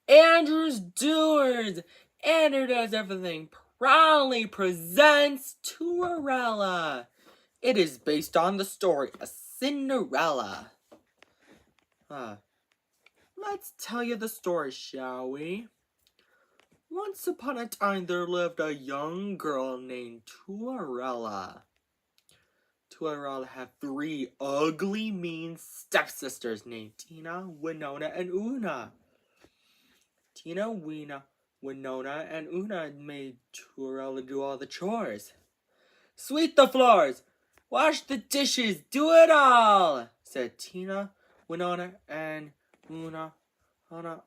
Andrew's Doers! Andrew Does Everything proudly presents Cinderella. It is based on the story of Cinderella. Let's tell you the story, shall we? Once upon a time there lived a young girl named Cinderella. Cinderella had 3 ugly, mean stepsisters named Tina, Winona, and Una. Tina, Winona, and Una made Cinderella do all the chores. Sweep the floors, wash the dishes, do it all, said Tina, Winona, and Una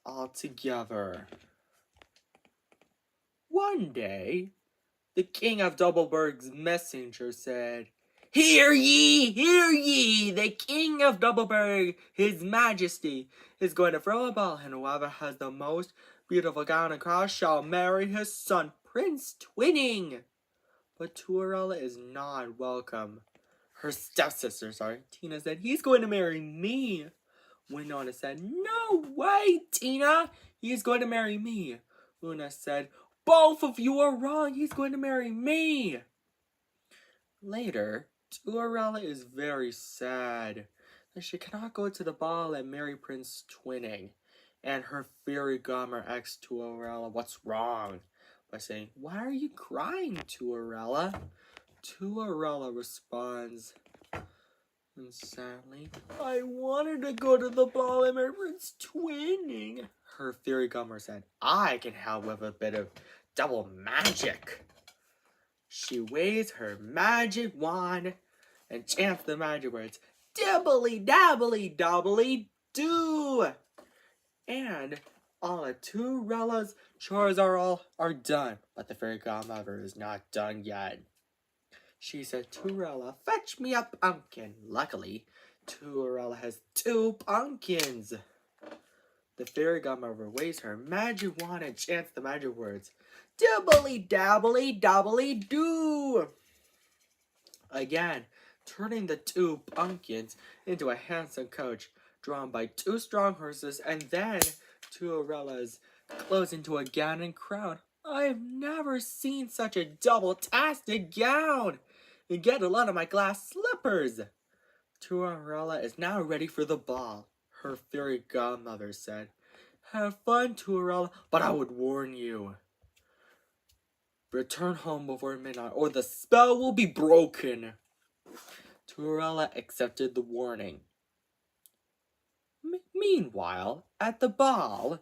all together. One day, the king of Doubleburg's messenger said, Hear ye, the king of Doubleburg, his majesty, is going to throw a ball, and whoever has the most beautiful gown and cross shall marry his son, Prince Twinning. But Cinderella is not welcome. Her stepsister, Tina said, he's going to marry me. Winona said, no way, Tina, he's going to marry me. Una said, both of you are wrong, he's going to marry me. Later, Cinderella is very sad that she cannot go to the ball and marry Prince Twinning. And her fairy godmother asks Cinderella what's wrong by saying, why are you crying, Cinderella? Cinderella responds, and sadly, I wanted to go to the ball and marry Prince Twinning. Her fairy godmother said, I can help with a bit of double magic. She waves her magic wand and chants the magic words, dibbly dabbly dobbly doo. And all of Cinderella's chores are done, but the fairy godmother is not done yet. She said, Cinderella, fetch me a pumpkin. Luckily, Cinderella has 2 pumpkins. The fairy godmother waves her magic wand and chants the magic words, dibbly dabbly dobbly doo. Again, turning the 2 pumpkins into a handsome coach drawn by 2 strong horses, and then Cinderella's clothes into a gown and crown. I've never seen such a double-tasted gown. And get a lot of my glass slippers. Cinderella is now ready for the ball. Her fairy godmother said, have fun, Cinderella, but I would warn you. Return home before midnight, or the spell will be broken. Cinderella accepted the warning. Meanwhile, at the ball,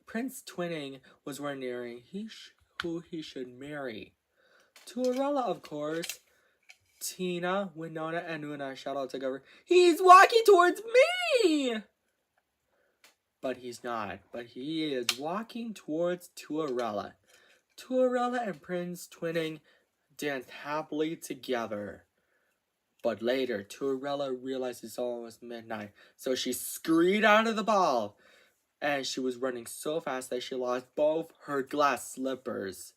Prince Twinning was wondering who he should marry. Cinderella, of course. Tina, Winona, and Una shout out together, he's walking towards me! But he's not. But he is walking towards Cinderella. Cinderella and Prince Twinning danced happily together. But later, Cinderella realized it's almost midnight, so she scurried out of the ball. And she was running so fast that she lost both her glass slippers.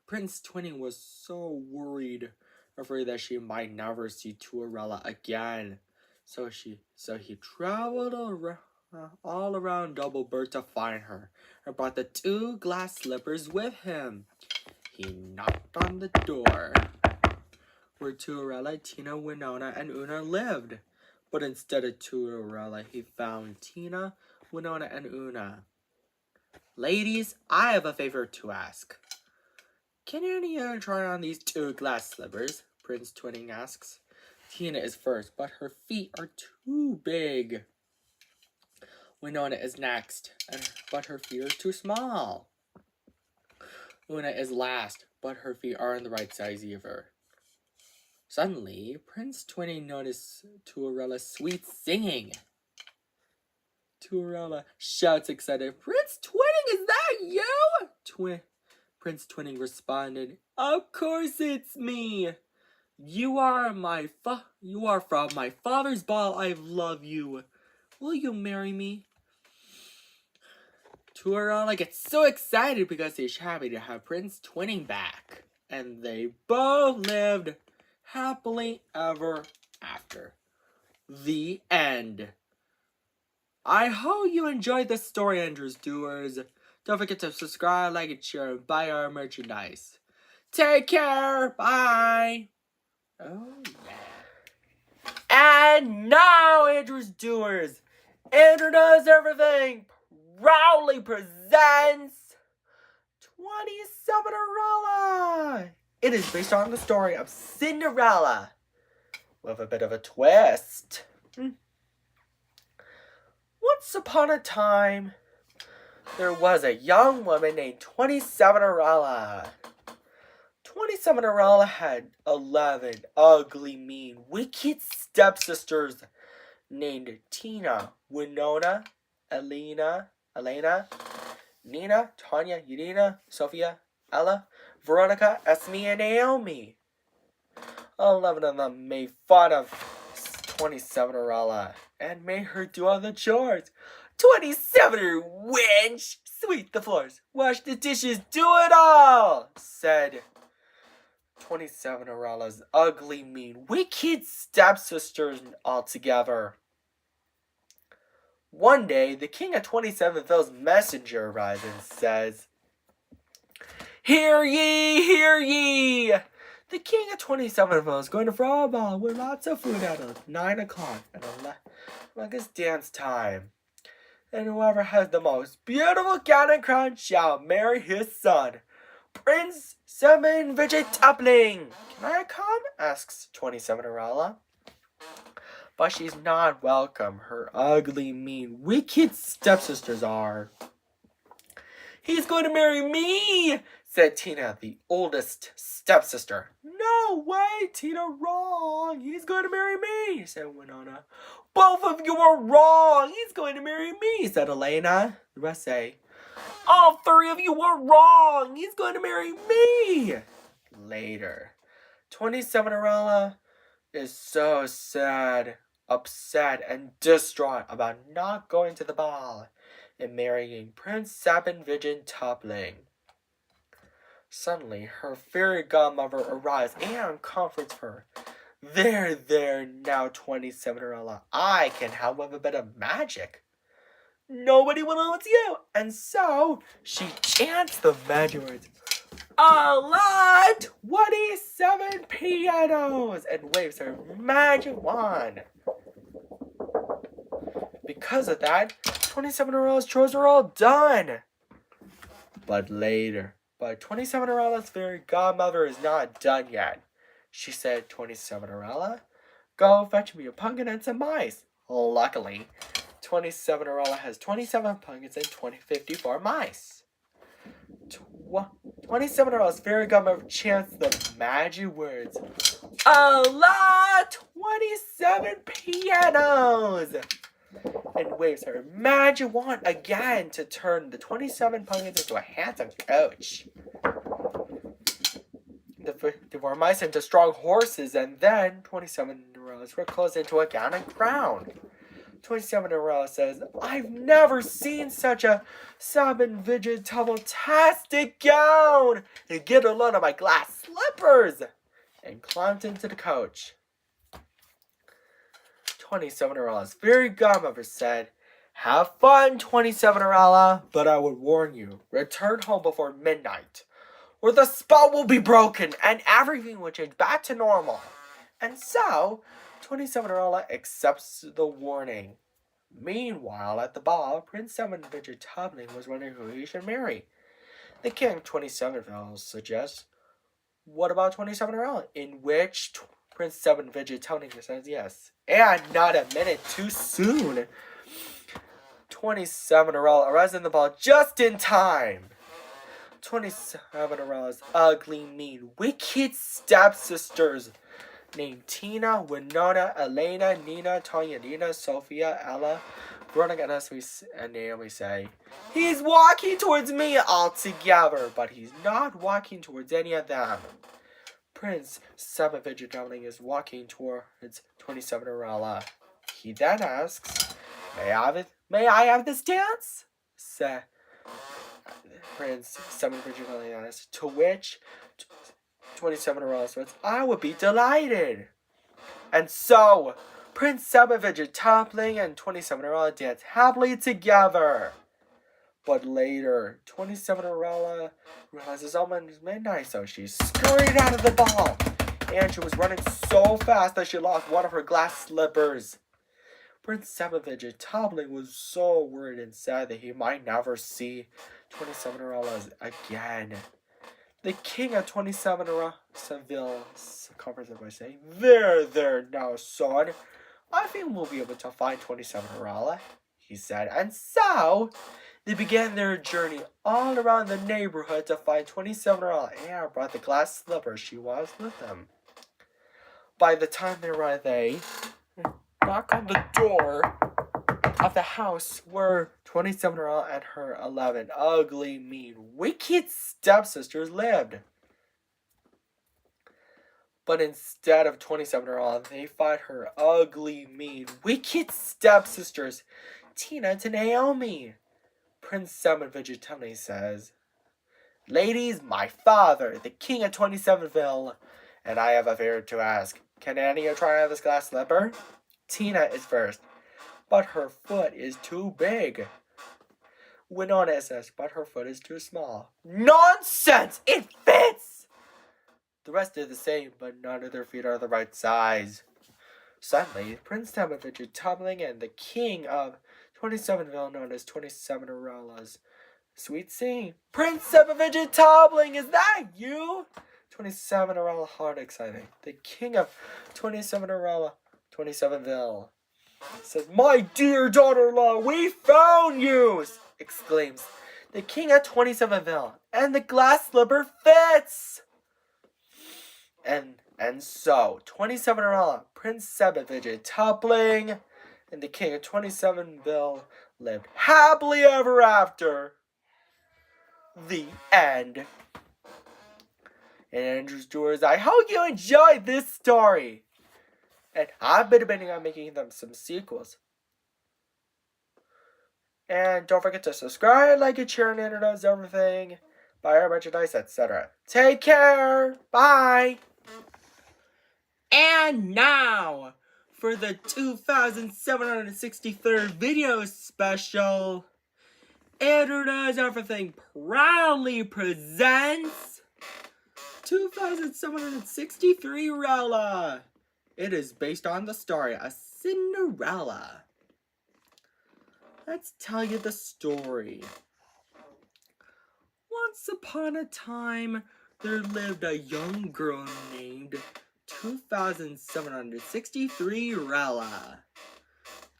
Prince Twinning was so worried, afraid that she might never see Cinderella again. So he traveled all around Doubleburg to find her, and brought the 2 glass slippers with him. He knocked on the door where Cinderella, Tina, Winona, and Una lived. But instead of Cinderella, he found Tina, Winona, and Una. Ladies, I have a favor to ask. Can any of you try on these 2 glass slippers? Prince Twinning asks. Tina is first, but her feet are too big. Winona is next, but her feet are too small. Una is last, but her feet aren't the right size either. Suddenly, Prince Twinning noticed Cinderella's sweet singing. Cinderella shouts excited, Prince Twinning, is that you? Prince Twinning responded, of course it's me. You are from my father's ball. I love you. Will you marry me? Cinderella gets so excited because she's happy to have Prince Twinning back. And they both lived happily ever after. The end. I hope you enjoyed this story, Andrews Doers. Don't forget to subscribe, like, and share, and buy our merchandise. Take care. Bye. Oh, yeah. And now, Andrews Doers, Andrew Knows Everything proudly presents 27 It is based on the story of Cinderella, with a bit of a twist. Once upon a time, there was a young woman named 27 27 had 11 ugly, mean, wicked stepsisters named Tina, Winona, Elena, Nina, Tanya, Yelena, Sophia, Ella, Veronica, Esme, and Naomi. 11 of them made fun of 27 and made her do all the chores. 27 wench! Sweep the floors, wash the dishes, do it all! Said 27 ugly, mean, wicked stepsisters all together. One day, the king of 27ville's messenger arrives and says, "Hear ye, hear ye! The king of 27ville is going to throw a ball with lots of food at 9 o'clock and like it's dance time. And whoever has the most beautiful gown and crown shall marry his son, Prince Simon Vegetapling. Can I come?" asks 27 But she's not welcome. Her ugly, mean, wicked stepsisters are. "He's going to marry me," said Tina, the oldest stepsister. "No way, Tina, wrong. He's going to marry me," said Winona. "Both of you are wrong. He's going to marry me," said Elena. The rest say, "All three of you are wrong. He's going to marry me." Later, 27 is so sad, upset, and distraught about not going to the ball and marrying Prince Sabin Vigin Toppling. Suddenly, her fairy godmother arrives and comforts her. There, now, 27 I can help with a bit of magic. Nobody will know it's you." And so, she chants the magic words, "Allah, 27 pianos," and waves her magic wand. Because of that, 27 chores are all done. But 27 fairy godmother is not done yet. She said, 27 go fetch me a pumpkin and some mice." Luckily, 27 has 27 pumpkins and 54 mice. 27 fairy godmother chants the magic words, "Allah, 27 pianos," and waves her magic wand again to turn the 27 pumpkins into a handsome coach. The four mice into strong horses, and then 27 were closed into a gown and crown. 27 says, "I've never seen such a Sabin Vegetable-tastic gown, and get a load of my glass slippers," and climbed into the coach. 27 fairy godmother said, "Have fun, 27 but I would warn you, return home before midnight, or the spell will be broken and everything will change back to normal." And so, 27 accepts the warning. Meanwhile, at the ball, Prince Simon Vegetapling was wondering who he should marry. The king of 27 suggests, "What about 27 in which Prince Simon Vegetapling says yes. And not a minute too soon, 27 arrives in the ball just in time. 27 ugly, mean, wicked stepsisters named Tina, Winona, Elena, Nina, Tanya, Nina, Sophia, Ella, Veronica, and Naomi say, "He's walking towards me altogether, but he's not walking towards any of them." Prince Simon Vegetapling is walking towards 27 He then asks, May I have this dance?" said Prince Simon Vegetapling asks, to which 27 says, "I would be delighted." And so, Prince Seba fidget toppling and 27-year-old dance happily together. But later, 27-year-old realizes almost midnight, so she scurried out of the ball. And she was running so fast that she lost one of her glass slippers. Prince Savage toppling was so worried and sad that he might never see 27-year-old again. The king of 27-year-old Seville comforted by saying, There now, son. I think we'll be able to find 27-year-old, he said. And so, they began their journey all around the neighborhood to find 27-year-old and brought the glass slipper she was with them. By the time they arrived, they knocked on the door of the house where 27-year-old and her 11 ugly, mean, wicked stepsisters lived. But instead of 27-year-old, they find her ugly, mean, wicked stepsisters, Tina and Naomi. Prince Simon Vigitone says, Ladies, my father, the king of 27ville, and I have a favor to ask. Can any of you try on this glass slipper? Tina is first, but her foot is too big. Winona says, but her foot is too small. Nonsense! It fits! The rest are the same, but none of their feet are the right size. Suddenly, Prince Tamovich is tumbling in, the king of 27ville, known as 27 Aurelas. Sweet singing. Prince Tamovich tumbling, is that you? 27 Aurela heart exciting. The king of 27 Aurela, 27ville, says, My dear daughter-in-law, we found you! Exclaims the king of 27ville, and the glass slipper fits! And so, 27 Aurela, Prince Sebevige toppling, and the king of 27ville lived happily ever after. The end. And Andrew Stewart, I hope you enjoyed this story. And I've been debating on making them some sequels. And don't forget to subscribe, like, and share, and introduce everything. Buy our merchandise, etc. Take care. Bye. And now, for the 2763rd video special, Andrew Does Everything proudly presents 2763 Rella. It is based on the story of Cinderella. Let's tell you the story. Once upon a time, there lived a young girl named 2763 Rella.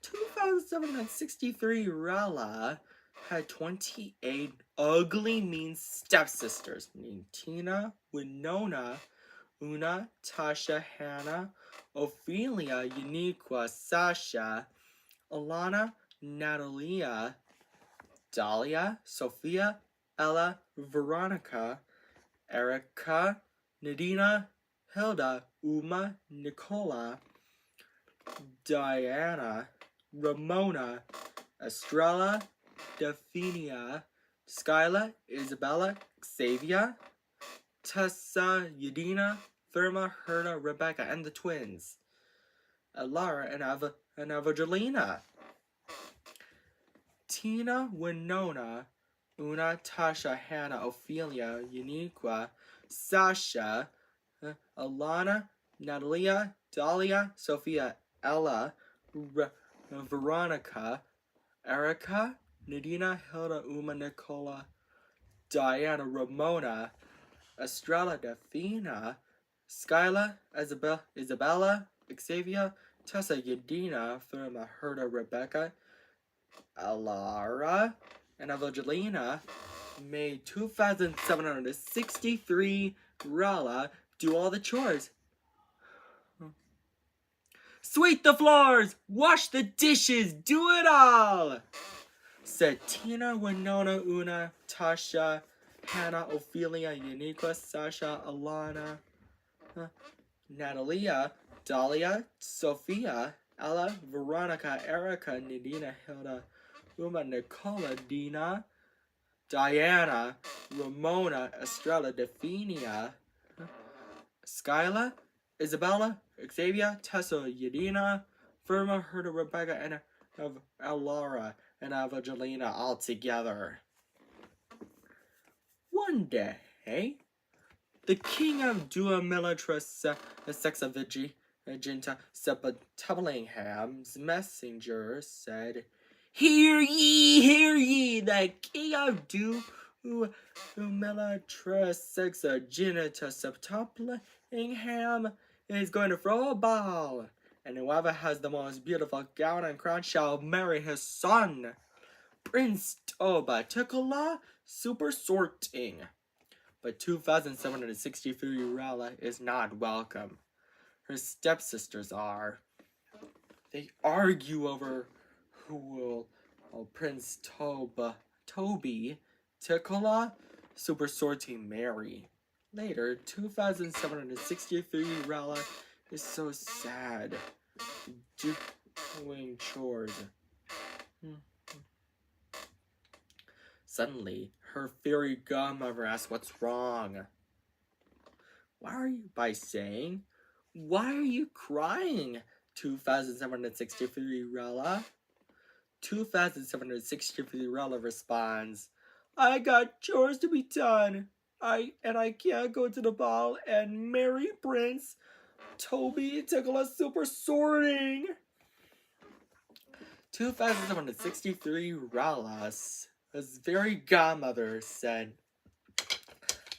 2763 Rella had 28 ugly, mean stepsisters named Tina, Winona, Una, Tasha, Hannah, Ophelia, Uniqua, Sasha, Alana, Natalia, Dahlia, Sophia, Ella, Veronica, Erica, Nadina, Hilda, Uma, Nicola, Diana, Ramona, Estrella, Daphnia, Skyla, Isabella, Xavier, Tessa, Yadina, Therma, Herna, Rebecca, and the twins, Lara and Evangelina. Tina, Winona, Una, Tasha, Hannah, Ophelia, Uniqua, Sasha, Alana, Natalia, Dahlia, Sophia, Ella, Veronica, Erica, Nadina, Hilda, Uma, Nicola, Diana, Ramona, Estrella, Daphina, Skyla, Isabella, Xavier, Tessa, Yadina, Therma, Herda, Rebecca, Alara, and Evangelina made 2763 Rala do all the chores. Sweep the floors, wash the dishes, do it all, said Tina, Winona, Una, Tasha, Hannah, Ophelia, Uniqua, Sasha, Alana, Natalia, Dahlia, Sophia, Ella, Veronica, Erica, Nadina, Hilda, Uma, Nicola, Dina, Diana, Ramona, Estrella, Daphnia, Skyla, Isabella, Xavier, Tessa, Yadina, Firma heard of Rebecca and of Laura and Evangelina all together. One day, the king of Duamilitris Sexavigi, Ginta Sepulingham's messenger said, hear ye, the king of Duamilitris Sexaginita Sepulинgham is going to throw a ball, and whoever has the most beautiful gown and crown shall marry his son, Prince Toba Ticola Super Sorting. But 2,763 Rella is not welcome. Her stepsisters are. They argue over who will Prince Toby Ticola Super Sorting marry. Later, 2,763 Rella is so sad. Doing chores. Suddenly, her fairy godmother asks what's wrong. Why are you crying? 2,763 Rella. 2,763 Rella responds, I got chores to be done. I can't go to the ball and marry Prince Toby Tickle Super Sorting. 2,763 Rella's fairy godmother said,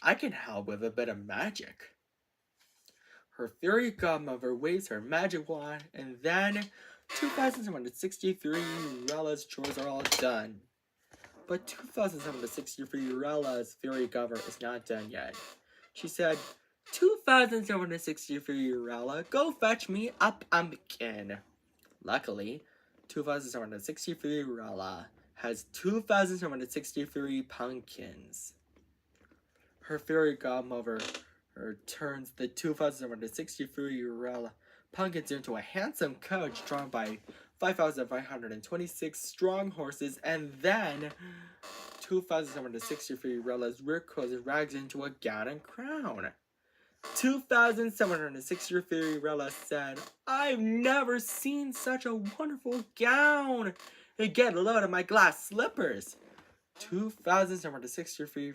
I can help with a bit of magic. Her fairy godmother waves her magic wand, and then 2,763 Rella's chores are all done. But 2,763 Rella's fairy godmother is not done yet. She said, 2,763 Rella, go fetch me a pumpkin. Luckily, 2,763 Rella has 2,763 pumpkins. Her fairy godmother turns the 2,763 Rella pumpkins into a handsome coach drawn by 5,526 strong horses, and then 2,763 Rella's rear clothes rags into a gown and crown. 2,763 Rella said, I've never seen such a wonderful gown. Get a load of my glass slippers. 2,763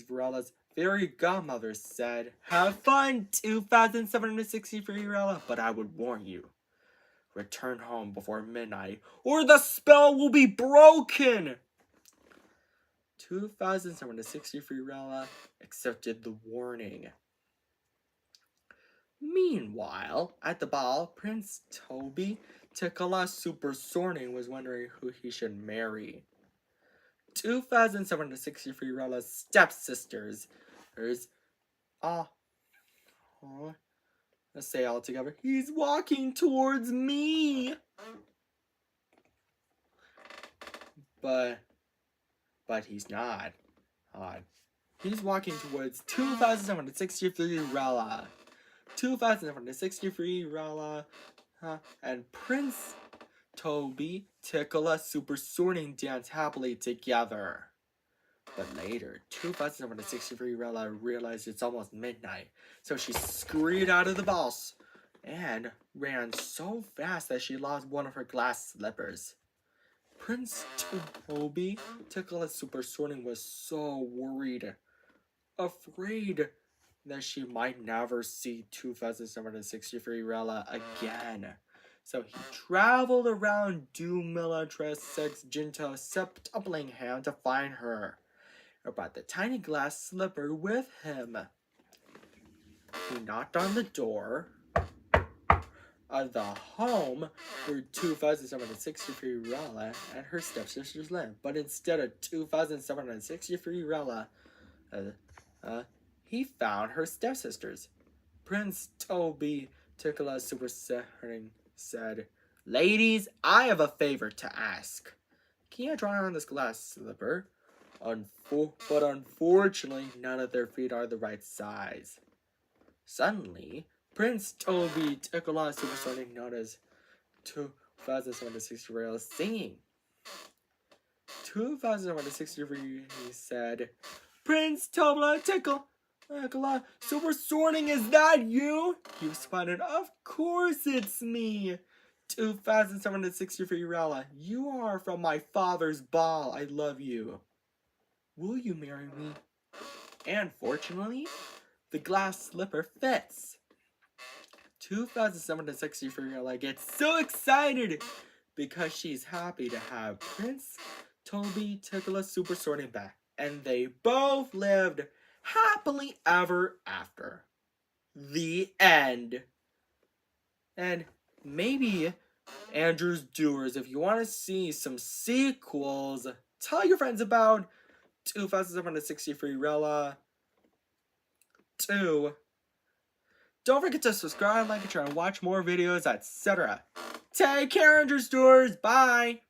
Rella's fairy godmother said, have fun, 2,763 Rella, but I would warn you. Return home before midnight, or the spell will be broken. 2,763 Rella accepted the warning. Meanwhile, at the ball, Prince Toby Ticola Super Sorting was wondering who he should marry. 2,763 Rella's stepsisters, let's say all together, he's walking towards me. But he's not. He's walking towards 2,763 Rella. 2,763 Rella, and Prince Toby Ticola Super Sorting dance happily together. But later, 2,763 Rella realized it's almost midnight, so she scurried out of the balls and ran so fast that she lost one of her glass slippers. Prince Toby Ticola Super Sorting was so worried, afraid that she might never see 2,763 Rella again. So he traveled around Dumilitris Sexginto Sepulingham to find her, and brought the tiny glass slipper with him. He knocked on the door of the home where 2,763 Rella and her stepsisters lived, but instead of 2,763 Rella, he found her stepsisters. Prince Toby Ticola Super Sorting said, Ladies, I have a favor to ask. Can you try on this glass slipper? But unfortunately, none of their feet are the right size. Suddenly, Prince Toby Ticola Super Sorting noticed 2,763 Rella singing. 2,763 said, Prince Toby Ticola Super Sorting, is that you? He responded, Of course it's me. 2763 Rella, you are from my father's ball. I love you. Will you marry me? And fortunately, the glass slipper fits. 2763 Rella gets so excited because she's happy to have Prince Toby tickle a super sorting back. And they both lived happily ever after. The end. And maybe Andrew's Doers, if you want to see some sequels, tell your friends about 2763 Rella 2. Don't forget to subscribe, like, and share, and watch more videos, etc. Take care, Andrew's Doers. Bye.